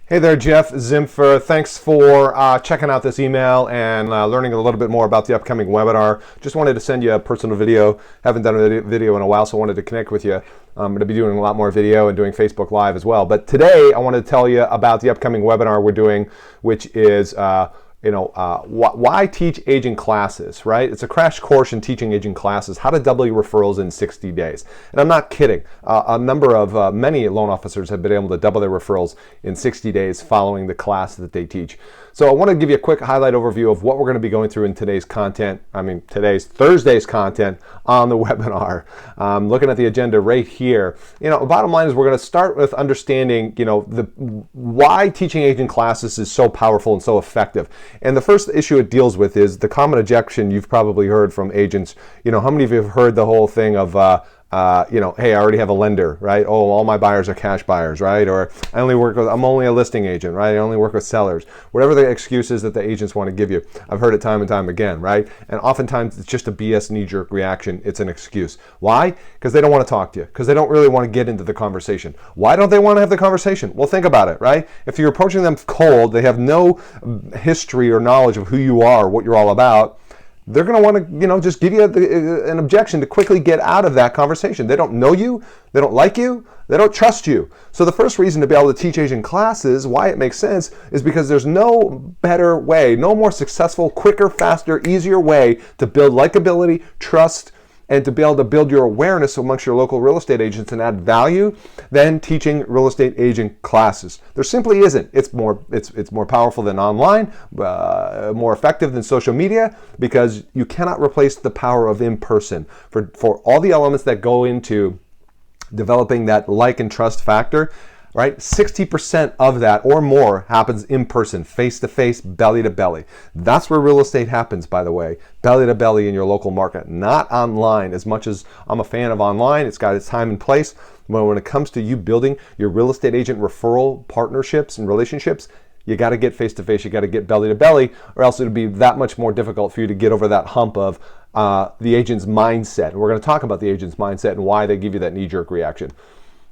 Hey there, Jeff Zimfer. Thanks for checking out this email and learning a little bit more about the upcoming webinar. Just wanted to send you a personal video. Haven't done a video in a while, so I wanted to connect with you. I'm going to be doing a lot more video and doing Facebook Live as well. But today, I want to tell you about the upcoming webinar we're doing, which is why teach agent classes, right? It's a crash course in teaching agent classes, how to double your referrals in 60 days. And I'm not kidding. Many loan officers have been able to double their referrals in 60 days following the class that they teach. So I want to give you a quick highlight overview of what we're going to be going through in today's Thursday's content on the webinar. Looking at the agenda right here. The bottom line is we're going to start with understanding, why teaching agent classes is so powerful and so effective. And the first issue it deals with is the common objection you've probably heard from agents. How many of you have heard the whole thing of, hey, I already have a lender, right? Oh, all my buyers are cash buyers, right? Or I'm only a listing agent, right? I only work with sellers. Whatever the excuse is that the agents want to give you. I've heard it time and time again, right? And oftentimes it's just a BS knee-jerk reaction. It's an excuse. Why? Because they don't want to talk to you. Because they don't really want to get into the conversation. Why don't they want to have the conversation? Well, think about it, right? If you're approaching them cold, they have no history or knowledge of who you are, what you're all about, they're going to want to, just give you an objection to quickly get out of that conversation. They don't know you, they don't like you, they don't trust you. So the first reason to be able to teach agent classes, why it makes sense, is because there's no better way, no more successful, quicker, faster, easier way to build likability, trust, and to be able to build your awareness amongst your local real estate agents and add value than teaching real estate agent classes. There simply isn't. It's more powerful than online, more effective than social media, because you cannot replace the power of in-person. For all the elements that go into developing that like and trust factor, right? 60% of that or more happens in person, face to face, belly to belly. That's where real estate happens, by the way, belly to belly in your local market, not online. As much as I'm a fan of online, it's got its time and place. But when it comes to you building your real estate agent referral partnerships and relationships, you got to get face to face, you got to get belly to belly, or else it'll be that much more difficult for you to get over that hump of the agent's mindset. And we're going to talk about the agent's mindset and why they give you that knee-jerk reaction.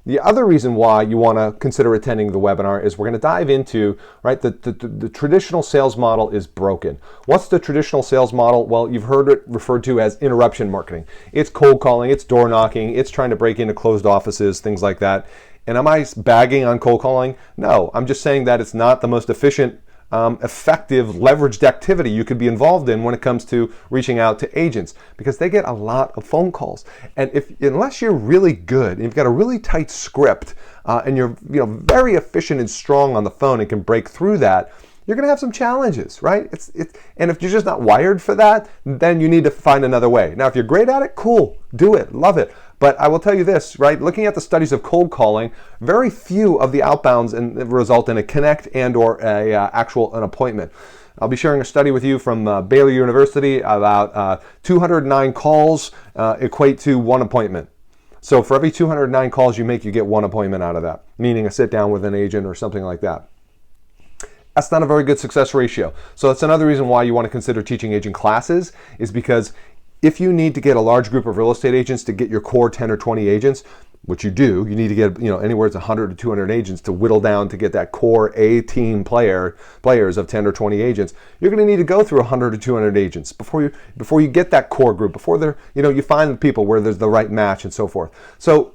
The other reason why you want to consider attending the webinar is we're going to dive into, right, the traditional sales model is broken. What's the traditional sales model? Well, you've heard it referred to as interruption marketing. It's cold calling, it's door knocking, it's trying to break into closed offices, things like that. And am I bagging on cold calling? No, I'm just saying that it's not the most efficient, effective, leveraged activity you could be involved in when it comes to reaching out to agents, because they get a lot of phone calls. And unless you're really good and you've got a really tight script and you're very efficient and strong on the phone and can break through that, you're going to have some challenges, right? And if you're just not wired for that, then you need to find another way. Now, if you're great at it, cool, do it, love it. But I will tell you this, right? Looking at the studies of cold calling, very few of the outbounds result in a connect and or an appointment. I'll be sharing a study with you from Baylor University about 209 calls equate to one appointment. So for every 209 calls you make, you get one appointment out of that, meaning a sit down with an agent or something like that. That's not a very good success ratio. So that's another reason why you want to consider teaching agent classes, is because if you need to get a large group of real estate agents to get your core 10 or 20 agents, which you do, you need to get anywhere to 100 to 200 agents to whittle down to get that core A-team players of 10 or 20 agents. You're going to need to go through 100 to 200 agents before you get that core group, before you find the people where there's the right match and so forth. So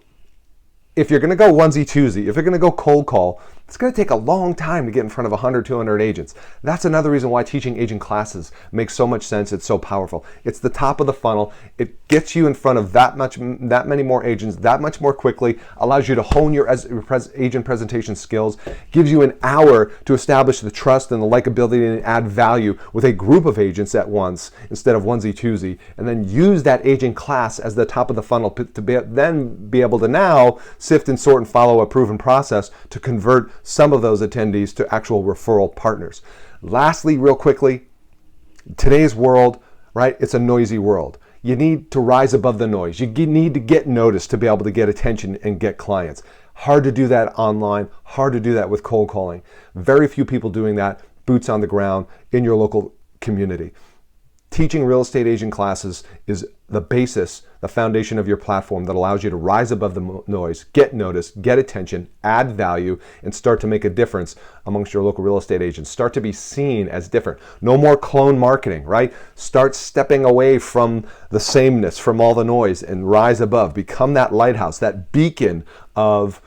if you're going to go onesie twosie, if you're going to go cold call, it's going to take a long time to get in front of 100, 200 agents. That's another reason why teaching agent classes makes so much sense. It's so powerful. It's the top of the funnel. It gets you in front of that many more agents, that much more quickly, allows you to hone your agent presentation skills, gives you an hour to establish the trust and the likability and add value with a group of agents at once instead of onesie twosie, and then use that agent class as the top of the funnel to then be able to now sift and sort and follow a proven process to convert some of those attendees to actual referral partners. Lastly, real quickly, today's world, right? It's a noisy world. You need to rise above the noise. You need to get noticed to be able to get attention and get clients. Hard to do that online, hard to do that with cold calling. Very few people doing that, boots on the ground in your local community. Teaching real estate agent classes is the basis, the foundation of your platform that allows you to rise above the noise, get noticed, get attention, add value, and start to make a difference amongst your local real estate agents. Start to be seen as different. No more clone marketing, right? Start stepping away from the sameness, from all the noise, and rise above. Become that lighthouse, that beacon of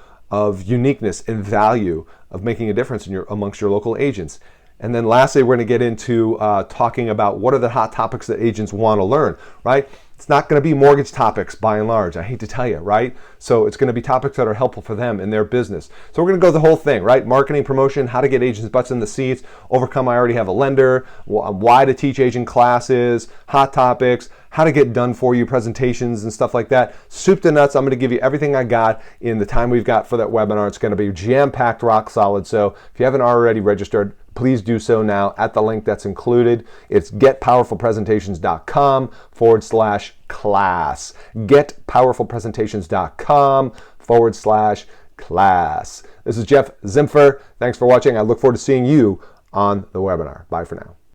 uniqueness and value of making a difference amongst your local agents. And then lastly, we're going to get into talking about what are the hot topics that agents want to learn, right? It's not going to be mortgage topics by and large, I hate to tell you, right? So it's going to be topics that are helpful for them in their business. So we're going to go the whole thing, right? Marketing, promotion, how to get agents' butts in the seats, overcome I already have a lender, why to teach agent classes, hot topics, how to get done for you presentations and stuff like that. Soup to nuts. I'm going to give you everything I got in the time we've got for that webinar. It's going to be jam-packed, rock solid. So if you haven't already registered, please do so now at the link that's included. It's getpowerfulpresentations.com/class. Getpowerfulpresentations.com/class. This is Jeff Zimfer. Thanks for watching. I look forward to seeing you on the webinar. Bye for now.